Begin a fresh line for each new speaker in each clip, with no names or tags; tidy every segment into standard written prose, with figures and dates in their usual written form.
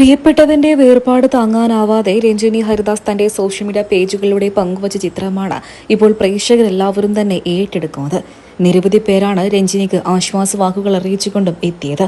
പ്രിയപ്പെട്ടവന്റെ വേർപാട് താങ്ങാനാവാതെ രഞ്ജിനി ഹരിദാസ് തന്റെ social media പേജുകളിലൂടെ പങ്കുവച്ച ചിത്രമാണ് ഇപ്പോൾ പ്രേക്ഷകരെല്ലാവരും തന്നെ ഏറ്റെടുക്കുന്നത്. നിരവധി പേരാണ് രഞ്ജിനിക്ക് ആശ്വാസവാക്കുകൾ അറിയിച്ചുകൊണ്ടും എത്തിയത്.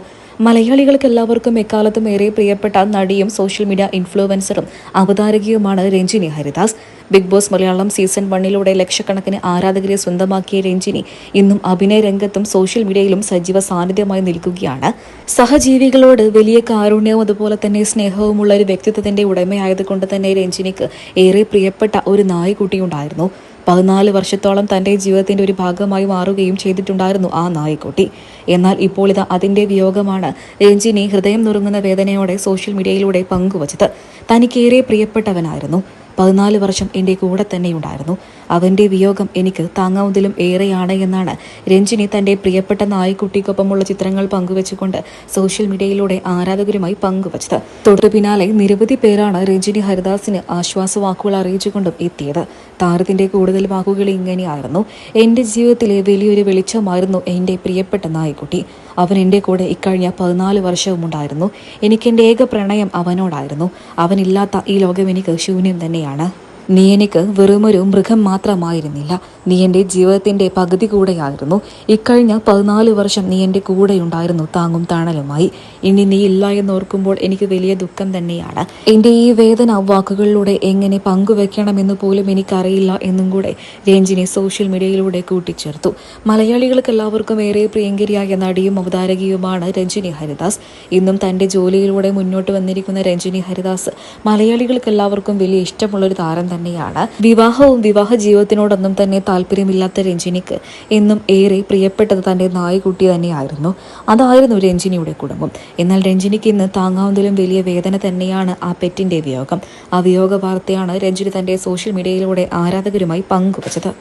മലയാളികൾക്ക് എല്ലാവർക്കും എക്കാലത്തും ഏറെ പ്രിയപ്പെട്ട നടിയും സോഷ്യൽ മീഡിയ ഇൻഫ്ലുവൻസറും അവതാരകയുമാണ് Ranjini Haridas. Bigg Boss Malayalam season 1 ലക്ഷക്കണക്കിന് ആരാധകരെ സ്വന്തമാക്കിയ രഞ്ജിനി ഇന്നും അഭിനയ രംഗത്തും സോഷ്യൽ മീഡിയയിലും സജീവ സാന്നിധ്യമായി നിൽക്കുകയാണ്. സഹജീവികളോട് വലിയ കാരുണ്യവും അതുപോലെ തന്നെ സ്നേഹവുമുള്ള ഒരു വ്യക്തിത്വത്തിന്റെ ഉടമയായതുകൊണ്ട് തന്നെ രഞ്ജിനിക്ക് ഏറെ പ്രിയപ്പെട്ട ഒരു നായ്ക്കുട്ടിയുണ്ടായിരുന്നു. 14 വർഷത്തോളം തന്റെ ജീവിതത്തിന്റെ ഒരു ഭാഗമായി മാറുകയും ചെയ്തിട്ടുണ്ടായിരുന്നു ആ നായ്ക്കുട്ടി. എന്നാൽ ഇപ്പോൾ ഇത് അതിന്റെ വിയോഗമാണ് രഞ്ജിനി ഹൃദയം നുറുങ്ങുന്ന വേദനയോടെ സോഷ്യൽ മീഡിയയിലൂടെ പങ്കുവച്ചത്. തനിക്കേറെ പ്രിയപ്പെട്ടവനായിരുന്നു. 14 വർഷം എൻ്റെ കൂടെ തന്നെയുണ്ടായിരുന്നു. അവൻ്റെ വിയോഗം എനിക്ക് താങ്ങാവുന്നതിലും ഏറെയാണ് എന്നാണ് രഞ്ജിനി തൻ്റെ പ്രിയപ്പെട്ട നായ്ക്കുട്ടിക്കൊപ്പമുള്ള ചിത്രങ്ങൾ പങ്കുവെച്ചുകൊണ്ട് സോഷ്യൽ മീഡിയയിലൂടെ ആരാധകരുമായി പങ്കുവച്ചത്. തൊട്ടു പിന്നാലെ നിരവധി പേരാണ് രഞ്ജിനി ഹരിദാസിന് ആശ്വാസവാക്കുകൾ അറിയിച്ചുകൊണ്ടും എത്തിയത്. താരത്തിന്റെ കൂടുതൽ വാക്കുകൾ ഇങ്ങനെയായിരുന്നു: എൻ്റെ ജീവിതത്തിലെ വലിയൊരു വെളിച്ചമായിരുന്നു എൻ്റെ പ്രിയപ്പെട്ട നായ്ക്കുട്ടി. അവൻ എൻ്റെ കൂടെ ഇക്കഴിഞ്ഞ 14 വർഷവും ഉണ്ടായിരുന്നു. എനിക്കെൻ്റെ ഏക പ്രണയം അവനോടായിരുന്നു. അവനില്ലാത്ത ഈ ലോകം എനിക്ക് ശൂന്യം തന്നെയാണ്. നീ എനിക്ക് വെറുമൊരു മൃഗം മാത്രമായിരുന്നില്ല, നീ എൻ്റെ ജീവിതത്തിൻ്റെ പകുതി കൂടെയായിരുന്നു. ഇക്കഴിഞ്ഞ 14 വർഷം നീ എൻ്റെ കൂടെയുണ്ടായിരുന്നു, താങ്ങും താണലുമായി. ഇനി നീ ഇല്ല എന്നോർക്കുമ്പോൾ എനിക്ക് വലിയ ദുഃഖം തന്നെയാണ്. എൻ്റെ ഈ വേദന വാക്കുകളിലൂടെ എങ്ങനെ പങ്കുവെക്കണമെന്ന് പോലും എനിക്കറിയില്ല എന്നും കൂടെ രഞ്ജിനി സോഷ്യൽ മീഡിയയിലൂടെ കൂട്ടിച്ചേർത്തു. മലയാളികൾക്ക് എല്ലാവർക്കും ഏറെ പ്രിയങ്കരിയായ നടിയും അവതാരകയുമാണ് രഞ്ജിനി ഹരിദാസ്. ഇന്നും തൻ്റെ ജോലിയിലൂടെ മുന്നോട്ട് വന്നിരിക്കുന്ന രഞ്ജിനി ഹരിദാസ് മലയാളികൾക്ക് എല്ലാവർക്കും വലിയ ഇഷ്ടമുള്ളൊരു താരം തന്നെയാണ്. വിവാഹവും വിവാഹ ജീവിതത്തിനോടൊന്നും തന്നെ താല്പര്യമില്ലാത്ത രഞ്ജിനിക്ക് എന്നും ഏറെ പ്രിയപ്പെട്ടത് തന്റെ നായ്ക്കുട്ടി തന്നെയായിരുന്നു. അതായിരുന്നു രഞ്ജിനിയുടെ കുടുംബം. എന്നാൽ രഞ്ജിനിക്ക് ഇന്ന് താങ്ങാവുന്നതിലും വലിയ വേദന തന്നെയാണ് ആ പെറ്റിന്റെ വിയോഗം. ആ വിയോഗ വാർത്തയാണ് രഞ്ജിനി തന്റെ സോഷ്യൽ മീഡിയയിലൂടെ ആരാധകരുമായി പങ്കുവച്ചത്.